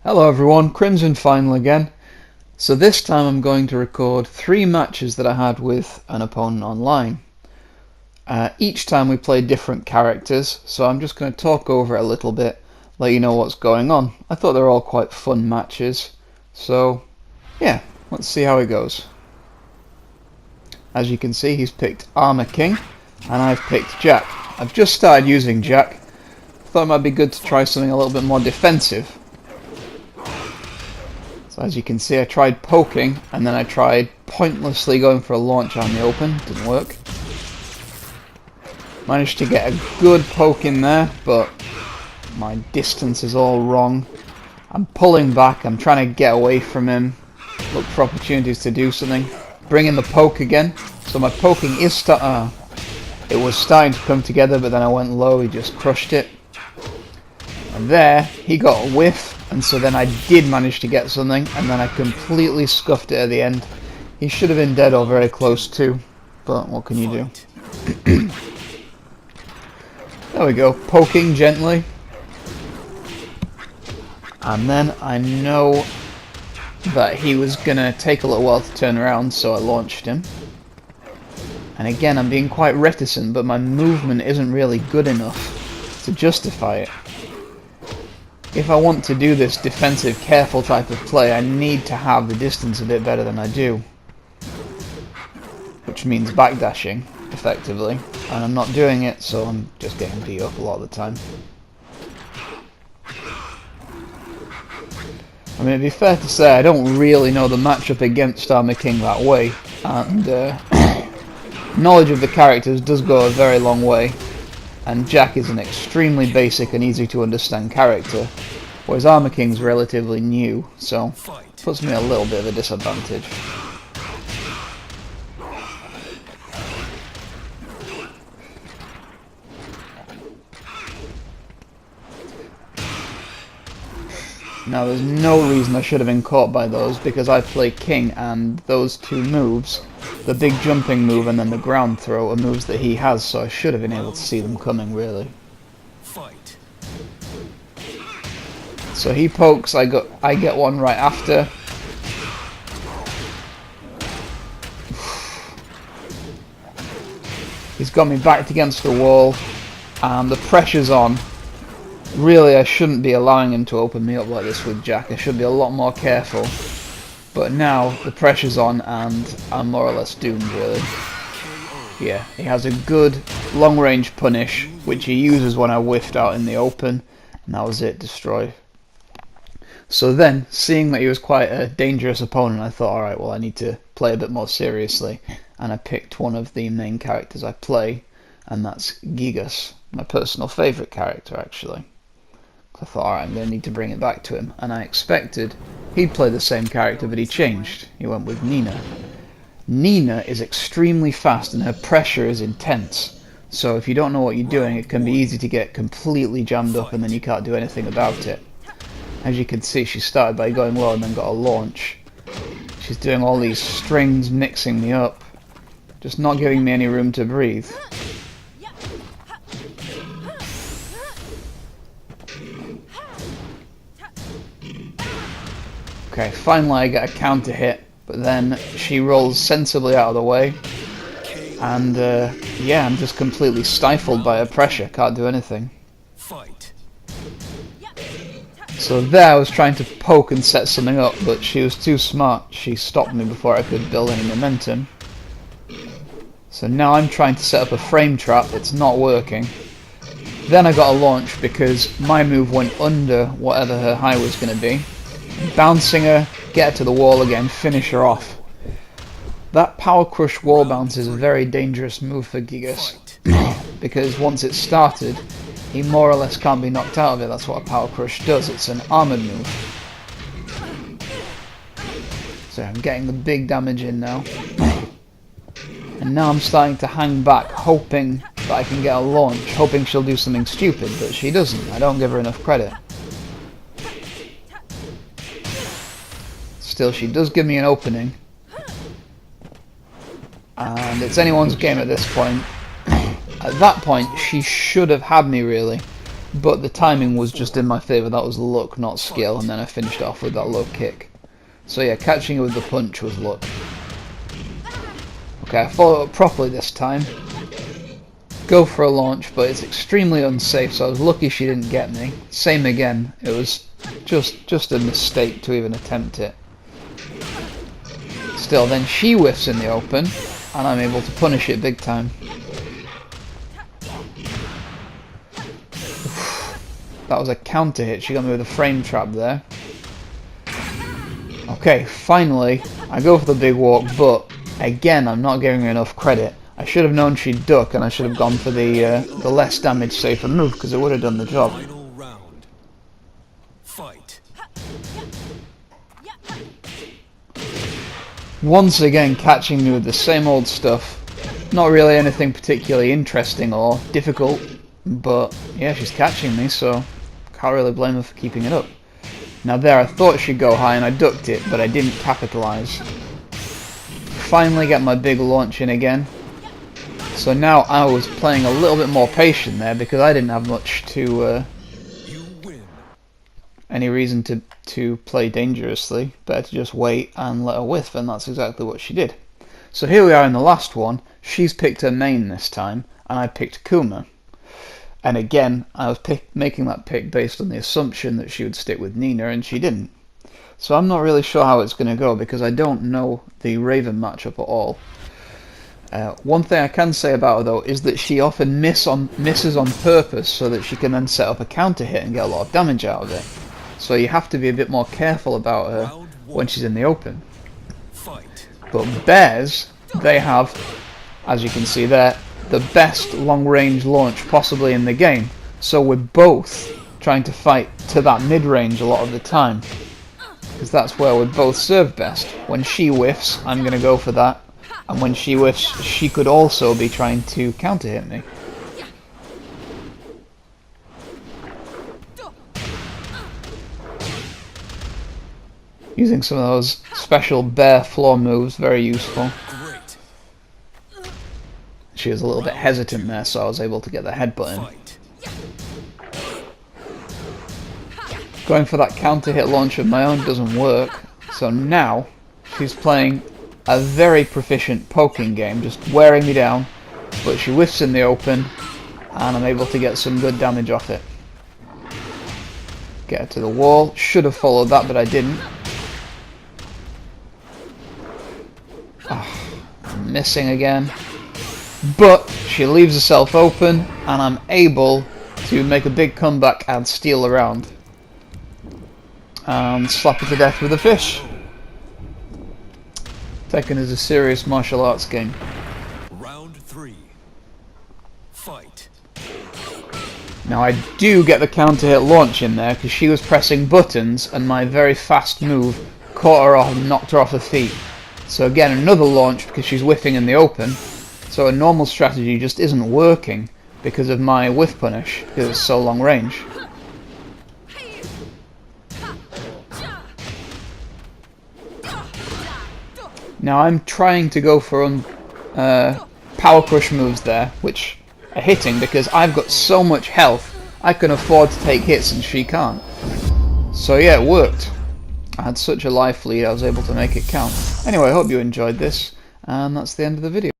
Hello everyone, Crimson Final again. So this time I'm going to record 3 matches that I had with an opponent online. Each time we played different characters, so I'm just going to talk over it a little bit, let you know what's going on. I thought they were all quite fun matches, so yeah, let's see how it goes. As you can see, he's picked Armor King, and I've picked Jack. I've just started using Jack. Thought it might be good to try something a little bit more defensive. So as you can see, I tried poking, and then I tried pointlessly going for a launch on the open. Didn't work. Managed to get a good poke in there, but my distance is all wrong. I'm pulling back, I'm trying to get away from him, look for opportunities to do something. Bring in the poke again. So my poking is it was starting to come together, but then I went low, he just crushed it. And there, he got a whiff. And so then I did manage to get something, and then I completely scuffed it at the end. He should have been dead or very close to, but what can you do? There we go, poking gently. And then I know that he was going to take a little while to turn around, so I launched him. And again, I'm being quite reticent, but my movement isn't really good enough to justify it. If I want to do this defensive, careful type of play, I need to have the distance a bit better than I do. Which means backdashing, effectively. And I'm not doing it, so I'm just getting beat up a lot of the time. I mean, it'd be fair to say I don't really know the matchup against Armor King that way. And knowledge of the characters does go a very long way. And Jack is an extremely basic and easy to understand character, whereas Armor King's relatively new, so puts me at a little bit of a disadvantage. Now there's no reason I should have been caught by those, because I play King and those two moves, the big jumping move and then the ground throw, are moves that he has, so I should have been able to see them coming, really. Fight. So he pokes, I get one right after. He's got me backed against the wall, and the pressure's on. Really, I shouldn't be allowing him to open me up like this with Jack. I should be a lot more careful. But now, the pressure's on, and I'm more or less doomed, really. Yeah, he has a good long-range punish, which he uses when I whiffed out in the open, and that was it, destroyed. So then, seeing that he was quite a dangerous opponent, I thought, alright, well, I need to play a bit more seriously, and I picked one of the main characters I play, and that's Gigas, my personal favourite character, actually. I thought, alright, I'm going to need to bring it back to him, and I expected he'd play the same character, but he changed. He went with Nina. Nina is extremely fast, and her pressure is intense, so if you don't know what you're doing, it can be easy to get completely jammed up, and then you can't do anything about it. As you can see, she started by going low and then got a launch. She's doing all these strings, mixing me up, just not giving me any room to breathe. Okay, finally I get a counter hit, but then she rolls sensibly out of the way, and yeah, I'm just completely stifled by her pressure, can't do anything. So there I was trying to poke and set something up, but she was too smart. She stopped me before I could build any momentum. So now I'm trying to set up a frame trap, it's not working. Then I got a launch because my move went under whatever her high was going to be. Bouncing her, get her to the wall again, finish her off. That power crush wall bounce is a very dangerous move for Gigas, because once it's started, he more or less can't be knocked out of it. That's what a power crush does, it's an armoured move. So I'm getting the big damage in now. And now I'm starting to hang back, hoping that I can get a launch, hoping she'll do something stupid, but she doesn't. I don't give her enough credit. Still, she does give me an opening, and it's anyone's game at this point. At that point, she should have had me, really. but the timing was just in my favour. That was luck, not skill, and then I finished off with that low kick. So yeah, catching it with the punch was luck. Okay, I followed up properly this time. Go for a launch, but it's extremely unsafe, so I was lucky she didn't get me. Same again, it was just a mistake to even attempt it. Still, then she whiffs in the open, and I'm able to punish it big time. That was a counter hit. She got me with a frame trap there. Okay, finally, I go for the big walk, but again, I'm not giving her enough credit. I should have known she'd duck, and I should have gone for the less damage, safer move, because it would have done the job. Final round. Fight. Once again, catching me with the same old stuff. Not really anything particularly interesting or difficult, but yeah, she's catching me, so can't really blame her for keeping it up. Now there, I thought she'd go high and I ducked it, but I didn't capitalise. Finally get my big launch in again. So now I was playing a little bit more patient there because I didn't have much to any reason to play dangerously. Better to just wait and let her whiff, and that's exactly what she did. So here we are in the last one. She's picked her main this time, and I picked Kuma. And again, I was making that pick based on the assumption that she would stick with Nina, and she didn't. So I'm not really sure how it's going to go because I don't know the Raven matchup at all. One thing I can say about her though is that she often misses on purpose so that she can then set up a counter hit and get a lot of damage out of it. So you have to be a bit more careful about her when she's in the open. But bears, they have, as you can see there, the best long-range launch possibly in the game. So we're both trying to fight to that mid-range a lot of the time, because that's where we both serve best. When she whiffs, I'm going to go for that, and when she whiffs, she could also be trying to counter hit me. Using some of those special bear floor moves, very useful. She was a little bit hesitant there, so I was able to get the headbutt in. Going for that counter hit launch of my own doesn't work, so now she's playing a very proficient poking game, just wearing me down, but she whiffs in the open, and I'm able to get some good damage off it. Get her to the wall. Should have followed that, but I didn't. I'm missing again. But she leaves herself open, and I'm able to make a big comeback and steal around. And slap her to death with a fish. Tekken is a serious martial arts game. Round 3. Fight. Now I do get the counter hit launch in there because she was pressing buttons and my very fast move caught her off and knocked her off her feet. So again, another launch because she's whiffing in the open. So a normal strategy just isn't working because of my whiff punish, because it's so long range. Now I'm trying to go for power crush moves there, which are hitting because I've got so much health I can afford to take hits and she can't. So yeah, it worked. I had such a life lead I was able to make it count. Anyway, I hope you enjoyed this, and that's the end of the video.